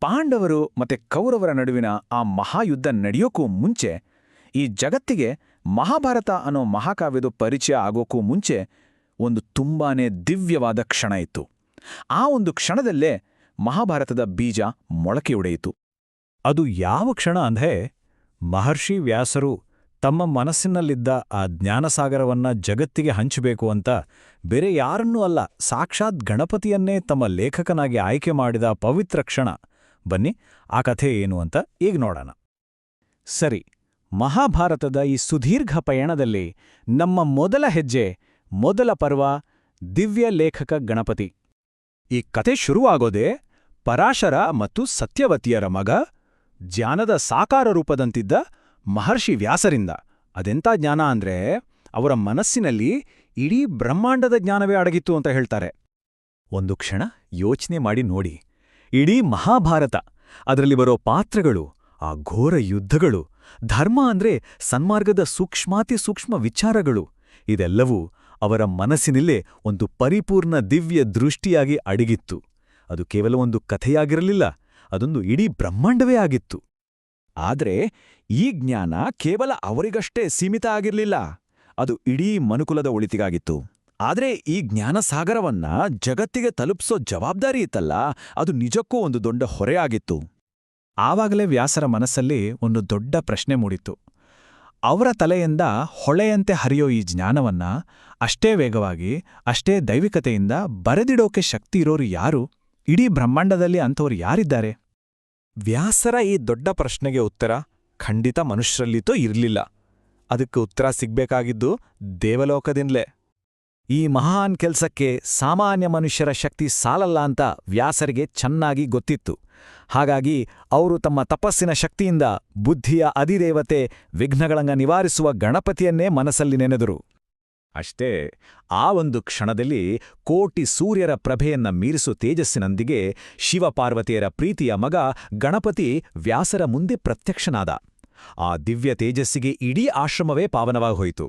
ಪಾಂಡವರು ಮತ್ತೆ ಕೌರವರ ನಡುವಿನ ಆ ಮಹಾಯುದ್ಧ ನಡೆಯೋಕ್ಕೂ ಮುಂಚೆ, ಈ ಜಗತ್ತಿಗೆ ಮಹಾಭಾರತ ಅನ್ನೋ ಮಹಾಕಾವ್ಯದ ಪರಿಚಯ ಆಗೋಕ್ಕೂ ಮುಂಚೆ ಒಂದು ತುಂಬಾನೇ ದಿವ್ಯವಾದ ಕ್ಷಣ ಇತ್ತು. ಆ ಒಂದು ಕ್ಷಣದಲ್ಲೇ ಮಹಾಭಾರತದ ಬೀಜ ಮೊಳಕೆಯೊಡೆಯಿತು. ಅದು ಯಾವ ಕ್ಷಣ ಅಂದ್ರೆ, ಮಹರ್ಷಿ ವ್ಯಾಸರು ತಮ್ಮ ಮನಸ್ಸಿನಲ್ಲಿದ್ದ ಆ ಜ್ಞಾನಸಾಗರವನ್ನ ಜಗತ್ತಿಗೆ ಹಂಚಬೇಕು ಅಂತ ಬೇರೆ ಯಾರನ್ನೂ ಅಲ್ಲ, ಸಾಕ್ಷಾತ್ ಗಣಪತಿಯನ್ನೇ ತಮ್ಮ ಲೇಖಕನಾಗಿ ಆಯ್ಕೆ ಮಾಡಿದ ಪವಿತ್ರ ಕ್ಷಣ. ಬನ್ನಿ, ಆ ಕಥೆ ಏನು ಅಂತ ಈಗ ನೋಡೋಣ. ಸರಿ, ಮಹಾಭಾರತದ ಈ ಸುದೀರ್ಘ ಪಯಣದಲ್ಲಿ ನಮ್ಮ ಮೊದಲ ಹೆಜ್ಜೆ, ಮೊದಲ ಪರ್ವ, ದಿವ್ಯ ಲೇಖಕ ಗಣಪತಿ. ಈ ಕತೆ ಶುರುವಾಗೋದೇ ಪರಾಶರ ಮತ್ತು ಸತ್ಯವತಿಯರ ಮಗ, ಜ್ಞಾನದ ಸಾಕಾರ ರೂಪದಂತಿದ್ದ ಮಹರ್ಷಿ ವ್ಯಾಸರಿಂದ. ಅದೆಂಥ ಜ್ಞಾನ ಅಂದ್ರೆ, ಅವರ ಮನಸ್ಸಿನಲ್ಲಿ ಇಡೀ ಬ್ರಹ್ಮಾಂಡದ ಜ್ಞಾನವೇ ಅಡಗಿತ್ತು ಅಂತ ಹೇಳ್ತಾರೆ. ಒಂದು ಕ್ಷಣ ಯೋಚನೆ ಮಾಡಿ ನೋಡಿ, ಇಡೀ ಮಹಾಭಾರತ, ಅದರಲ್ಲಿ ಬರೋ ಪಾತ್ರಗಳು, ಆ ಘೋರ ಯುದ್ಧಗಳು, ಧರ್ಮ ಅಂದ್ರೆ ಸನ್ಮಾರ್ಗದ ಸೂಕ್ಷ್ಮಾತಿ ಸೂಕ್ಷ್ಮ ವಿಚಾರಗಳು, ಇದೆಲ್ಲವೂ ಅವರ ಮನಸ್ಸಿನಲ್ಲೇ ಒಂದು ಪರಿಪೂರ್ಣ ದಿವ್ಯ ದೃಷ್ಟಿಯಾಗಿ ಅಡಗಿತ್ತು. ಅದು ಕೇವಲ ಒಂದು ಕಥೆಯಾಗಿರಲಿಲ್ಲ, ಅದೊಂದು ಇಡೀ ಬ್ರಹ್ಮಾಂಡವೇ ಆಗಿತ್ತು. ಆದ್ರೆ ಈ ಜ್ಞಾನ ಕೇವಲ ಅವರಿಗಷ್ಟೇ ಸೀಮಿತ ಆಗಿರಲಿಲ್ಲ, ಅದು ಇಡೀ ಮನುಕುಲದ ಒಳಿತಿಗಾಗಿತ್ತು. ಆದ್ರೆ ಈ ಜ್ಞಾನಸಾಗರವನ್ನ ಜಗತ್ತಿಗೆ ತಲುಪಿಸೋ ಜವಾಬ್ದಾರಿ ಇತ್ತಲ್ಲ, ಅದು ನಿಜಕ್ಕೂ ಒಂದು ದೊಡ್ಡ ಹೊರೆಯಾಗಿತ್ತು. ಆವಾಗಲೇ ವ್ಯಾಸರ ಮನಸ್ಸಲ್ಲಿ ಒಂದು ದೊಡ್ಡ ಪ್ರಶ್ನೆ ಮೂಡಿತ್ತು. ಅವರ ತಲೆಯಿಂದ ಹೊಳೆಯಂತೆ ಹರಿಯೋ ಈ ಜ್ಞಾನವನ್ನ ಅಷ್ಟೇ ವೇಗವಾಗಿ, ಅಷ್ಟೇ ದೈವಿಕತೆಯಿಂದ ಬರೆದಿಡೋಕೆ ಶಕ್ತಿ ಇರೋರು ಯಾರು? ಇಡೀ ಬ್ರಹ್ಮಾಂಡದಲ್ಲಿ ಅಂಥವ್ರು ಯಾರಿದ್ದಾರೆ? ವ್ಯಾಸರ ಈ ದೊಡ್ಡ ಪ್ರಶ್ನೆಗೆ ಉತ್ತರ ಖಂಡಿತ ಮನುಷ್ಯರಲ್ಲಿತೋ ಇರಲಿಲ್ಲ. ಅದಕ್ಕೆ ಉತ್ತರ ಸಿಗ್ಬೇಕಾಗಿದ್ದು ದೇವಲೋಕದಿಂದಲೇ. ಈ ಮಹಾನ್ ಕೆಲ್ಸಕ್ಕೆ ಸಾಮಾನ್ಯ ಮನುಷ್ಯರ ಶಕ್ತಿ ಸಾಲಲ್ಲ ಅಂತ ವ್ಯಾಸರಿಗೆ ಚೆನ್ನಾಗಿ ಗೊತ್ತಿತ್ತು. ಹಾಗಾಗಿ ಅವರು ತಮ್ಮ ತಪಸ್ಸಿನ ಶಕ್ತಿಯಿಂದ ಬುದ್ಧಿಯ ಅಧಿದೇವತೆ, ವಿಘ್ನಗಳನ್ನ ನಿವಾರಿಸುವ ಗಣಪತಿಯನ್ನೇ ಮನಸ್ಸಲ್ಲಿ ನೆನೆದರು. ಅಷ್ಟೇ, ಆ ಒಂದು ಕ್ಷಣದಲ್ಲಿ ಕೋಟಿ ಸೂರ್ಯರ ಪ್ರಭೆಯನ್ನ ಮೀರಿಸೋ ತೇಜಸ್ಸಿನೊಂದಿಗೆ ಶಿವಪಾರ್ವತಿಯರ ಪ್ರೀತಿಯ ಮಗ ಗಣಪತಿ ವ್ಯಾಸರ ಮುಂದೆ ಪ್ರತ್ಯಕ್ಷನಾದ. ಆ ದಿವ್ಯ ತೇಜಸ್ಸಿಗೆ ಇಡೀ ಆಶ್ರಮವೇ ಪಾವನವಾಗಿ ಹೋಯಿತು.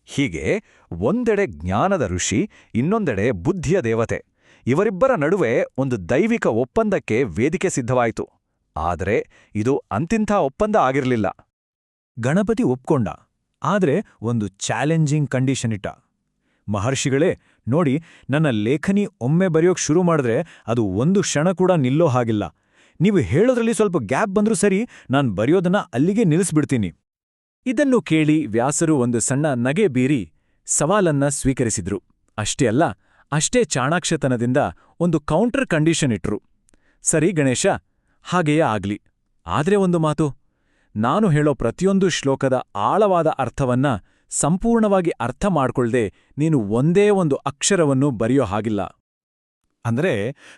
ಹೀಗೆ ಒಂದೆಡೆ ಜ್ಞಾನದ ಋಷಿ, ಇನ್ನೊಂದೆಡೆ ಬುದ್ಧಿಯ ದೇವತೆ, ಇವರಿಬ್ಬರ ನಡುವೆ ಒಂದು ದೈವಿಕ ಒಪ್ಪಂದಕ್ಕೆ ವೇದಿಕೆ ಸಿದ್ಧವಾಯಿತು. ಆದರೆ ಇದು ಅಂತಿಂಥ ಒಪ್ಪಂದ ಆಗಿರಲಿಲ್ಲ. ಗಣಪತಿ ಒಪ್ಕೊಂಡ, ಆದ್ರೆ ಒಂದು ಚಾಲೆಂಜಿಂಗ್ ಕಂಡೀಷನ್ ಇಟ್ಟ. ಮಹರ್ಷಿಗಳೇ ನೋಡಿ, ನನ್ನ ಲೇಖನಿ ಒಮ್ಮೆ ಬರೆಯೋಕ್ ಶುರು ಮಾಡಿದ್ರೆ ಅದು ಒಂದು ಕ್ಷಣ ಕೂಡ ನಿಲ್ಲೋ ಹಾಗಿಲ್ಲ. ನೀವು ಹೇಳೋದ್ರಲ್ಲಿ ಸ್ವಲ್ಪ ಗ್ಯಾಪ್ ಬಂದ್ರೂ ಸರಿ, ನಾನ್ ಬರೆಯೋದನ್ನ ಅಲ್ಲಿಗೆ ನಿಲ್ಲಿಸ್ಬಿಡ್ತೀನಿ. ಇದನ್ನು ಕೇಳಿ ವ್ಯಾಸರು ಒಂದು ಸಣ್ಣ ನಗೆ ಬೀರಿ ಸವಾಲನ್ನ ಸ್ವೀಕರಿಸಿದ್ರು. ಅಷ್ಟೇ ಅಲ್ಲ, ಅಷ್ಟೇ ಚಾಣಾಕ್ಷತನದಿಂದ ಒಂದು ಕೌಂಟರ್ ಕಂಡೀಷನ್ ಇಟ್ರು. ಸರಿ ಗಣೇಶ, ಹಾಗೆಯೇ ಆಗ್ಲಿ. ಆದ್ರೆ ಒಂದು ಮಾತು, ನಾನು ಹೇಳೋ ಪ್ರತಿಯೊಂದು ಶ್ಲೋಕದ ಆಳವಾದ ಅರ್ಥವನ್ನ ಸಂಪೂರ್ಣವಾಗಿ ಅರ್ಥ ಮಾಡ್ಕೊಳ್ದೆ ನೀನು ಒಂದೇ ಒಂದು ಅಕ್ಷರವನ್ನು ಬರೆಯೋ ಹಾಗಿಲ್ಲ. ಅಂದ್ರೆ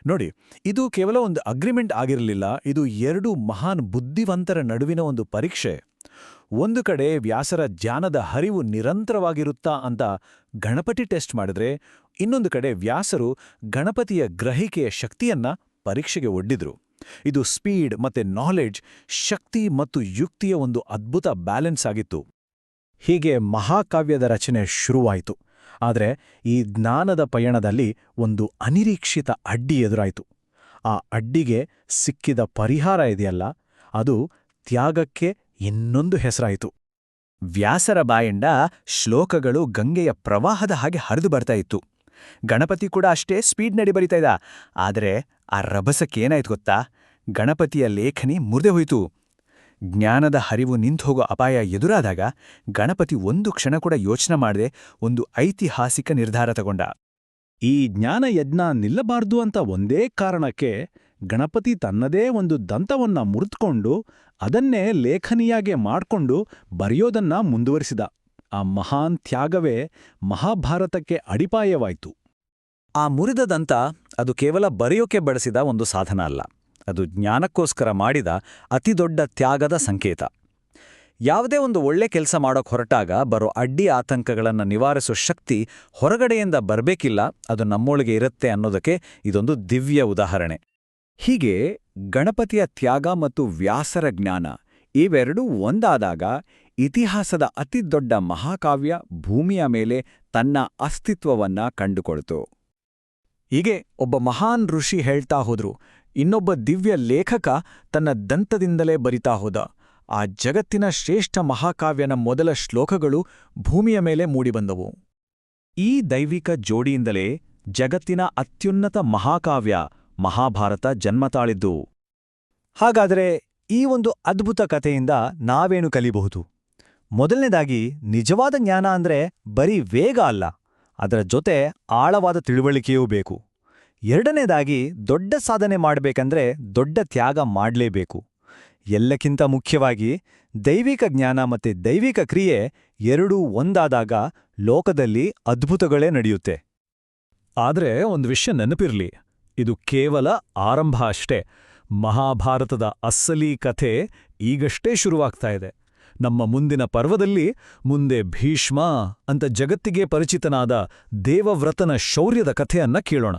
ನೋಡಿ, ಇದು ಕೇವಲ ಒಂದು ಅಗ್ರಿಮೆಂಟ್ ಆಗಿರಲಿಲ್ಲ, ಇದು ಎರಡು ಮಹಾನ್ ಬುದ್ಧಿವಂತರ ನಡುವಿನ ಒಂದು ಪರೀಕ್ಷೆ. ಒಂದು ಕಡೆ ವ್ಯಾಸರ ಜ್ಞಾನದ ಹರಿವು ನಿರಂತರವಾಗಿರುತ್ತಾ ಅಂತ ಗಣಪತಿ ಟೆಸ್ಟ್ ಮಾಡಿದ್ರೆ, ಇನ್ನೊಂದು ಕಡೆ ವ್ಯಾಸರು ಗಣಪತಿಯ ಗ್ರಹಿಕೆಯ ಶಕ್ತಿಯನ್ನ ಪರೀಕ್ಷೆಗೆ ಒಡ್ಡಿದ್ರು. ಇದು ಸ್ಪೀಡ್ ಮತ್ತೆ ನಾಲೆಡ್ಜ್, ಶಕ್ತಿ ಮತ್ತು ಯುಕ್ತಿಯ ಒಂದು ಅದ್ಭುತ ಬ್ಯಾಲೆನ್ಸ್ ಆಗಿತ್ತು. ಹೀಗೆ ಮಹಾಕಾವ್ಯದ ರಚನೆ ಶುರುವಾಯಿತು. ಆದರೆ ಈ ಜ್ಞಾನದ ಪಯಣದಲ್ಲಿ ಒಂದು ಅನಿರೀಕ್ಷಿತ ಅಡ್ಡಿ ಎದುರಾಯಿತು. ಆ ಅಡ್ಡಿಗೆ ಸಿಕ್ಕಿದ ಪರಿಹಾರ ಇದೆಯಲ್ಲ, ಅದು ತ್ಯಾಗಕ್ಕೆ ಇನ್ನೊಂದು ಹೆಸರಾಯಿತು. ವ್ಯಾಸರ ಬಾಯಿಂದ ಶ್ಲೋಕಗಳು ಗಂಗೆಯ ಪ್ರವಾಹದ ಹಾಗೆ ಹರಿದು ಬರ್ತಾ ಇತ್ತು. ಗಣಪತಿ ಕೂಡ ಅಷ್ಟೇ ಸ್ಪೀಡ್ನಡಿ ಬರಿತಾ ಇದ್ದ. ಆದರೆ ಆ ರಭಸಕ್ಕೇನಾಯ್ತು ಗೊತ್ತಾ? ಗಣಪತಿಯ ಲೇಖನಿ ಮುರಿದೇ ಹೋಯಿತು. ಜ್ಞಾನದ ಹರಿವು ನಿಂತುಹೋಗೋ ಅಪಾಯ ಎದುರಾದಾಗ ಗಣಪತಿ ಒಂದು ಕ್ಷಣ ಕೂಡ ಯೋಚನೆ ಮಾಡದೆ ಒಂದು ಐತಿಹಾಸಿಕ ನಿರ್ಧಾರ ತಗೊಂಡ. ಈ ಜ್ಞಾನಯಜ್ಞ ನಿಲ್ಲಬಾರ್ದು ಅಂತ ಒಂದೇ ಕಾರಣಕ್ಕೆ ಗಣಪತಿ ತನ್ನದೇ ಒಂದು ದಂತವನ್ನ ಮುರಿದುಕೊಂಡು ಅದನ್ನೇ ಲೇಖನಿಯಾಗೆ ಮಾಡ್ಕೊಂಡು ಬರೆಯೋದನ್ನ ಮುಂದುವರಿಸಿದ. ಆ ಮಹಾನ್ ತ್ಯಾಗವೇ ಮಹಾಭಾರತಕ್ಕೆ ಅಡಿಪಾಯವಾಯಿತು. ಆ ಮುರಿದ ದಂತ ಅದು ಕೇವಲ ಬರೆಯೋಕೆ ಬಳಸಿದ ಒಂದು ಸಾಧನ ಅಲ್ಲ, ಅದು ಜ್ಞಾನಕ್ಕೋಸ್ಕರ ಮಾಡಿದ ಅತಿದೊಡ್ಡ ತ್ಯಾಗದ ಸಂಕೇತ. ಯಾವುದೇ ಒಂದು ಒಳ್ಳೆ ಕೆಲಸ ಮಾಡೋಕೆ ಹೊರಟಾಗ ಬರೋ ಅಡ್ಡಿ ಆತಂಕಗಳನ್ನು ನಿವಾರಿಸೋ ಶಕ್ತಿ ಹೊರಗಡೆಯಿಂದ ಬರಬೇಕಿಲ್ಲ, ಅದು ನಮ್ಮೊಳಗೆ ಇರುತ್ತೆ ಅನ್ನೋದಕ್ಕೆ ಇದೊಂದು ದಿವ್ಯ ಉದಾಹರಣೆ. ಹೀಗೆ ಗಣಪತಿಯ ತ್ಯಾಗ ಮತ್ತು ವ್ಯಾಸರ ಜ್ಞಾನ ಇವೆರಡೂ ಒಂದಾದಾಗ ಇತಿಹಾಸದ ಅತಿದೊಡ್ಡ ಮಹಾಕಾವ್ಯ ಭೂಮಿಯ ಮೇಲೆ ತನ್ನ ಅಸ್ತಿತ್ವವನ್ನ ಕಂಡುಕೊಳ್ತು. ಹೀಗೆ ಒಬ್ಬ ಮಹಾನ್ ಋಷಿ ಹೇಳ್ತಾ ಹೋದ್ರು, ಇನ್ನೊಬ್ಬ ದಿವ್ಯ ಲೇಖಕ ತನ್ನ ದಂತದಿಂದಲೇ ಬರಿತಾ ಹೋದ. ಆ ಜಗತ್ತಿನ ಶ್ರೇಷ್ಠ ಮಹಾಕಾವ್ಯನ ಮೊದಲ ಶ್ಲೋಕಗಳು ಭೂಮಿಯ ಮೇಲೆ ಮೂಡಿಬಂದವು. ಈ ದೈವಿಕ ಜೋಡಿಯಿಂದಲೇ ಜಗತ್ತಿನ ಅತ್ಯುನ್ನತ ಮಹಾಕಾವ್ಯ ಮಹಾಭಾರತ ಜನ್ಮತಾಳಿದ್ದು. ಹಾಗಾದರೆ ಈ ಒಂದು ಅದ್ಭುತ ಕಥೆಯಿಂದ ನಾವೇನು ಕಲಿಬಹುದು? ಮೊದಲನೇದಾಗಿ, ನಿಜವಾದ ಜ್ಞಾನ ಅಂದ್ರೆ ಬರೀ ವೇಗ ಅಲ್ಲ, ಅದರ ಜೊತೆ ಆಳವಾದ ತಿಳುವಳಿಕೆಯೂ ಬೇಕು. ಎರಡನೇದಾಗಿ, ದೊಡ್ಡ ಸಾಧನೆ ಮಾಡಬೇಕಂದ್ರೆ ದೊಡ್ಡ ತ್ಯಾಗ ಮಾಡಲೇಬೇಕು. ಎಲ್ಲಕ್ಕಿಂತ ಮುಖ್ಯವಾಗಿ, ದೈವಿಕ ಜ್ಞಾನ ಮತ್ತೆ ದೈವಿಕ ಕ್ರಿಯೆ ಎರಡೂ ಒಂದಾದಾಗ ಲೋಕದಲ್ಲಿ ಅದ್ಭುತಗಳೇ ನಡೆಯುತ್ತೆ. ಆದ್ರೆ ಒಂದು ವಿಷಯ ನೆನಪಿರ್ಲಿ, ಇದು ಕೇವಲ ಆರಂಭ ಅಷ್ಟೇ. ಮಹಾಭಾರತದ ಅಸ್ಸಲಿ ಕಥೆ ಈಗಷ್ಟೇ ಶುರುವಾಗ್ತಾ ಇದೆ. ನಮ್ಮ ಮುಂದಿನ ಪರ್ವದಲ್ಲಿ ಮುಂದೆ ಭೀಷ್ಮ ಅಂತ ಜಗತ್ತಿಗೆ ಪರಿಚಿತನಾದ ದೇವವ್ರತನ ಶೌರ್ಯದ ಕಥೆಯನ್ನ ಕೇಳೋಣ.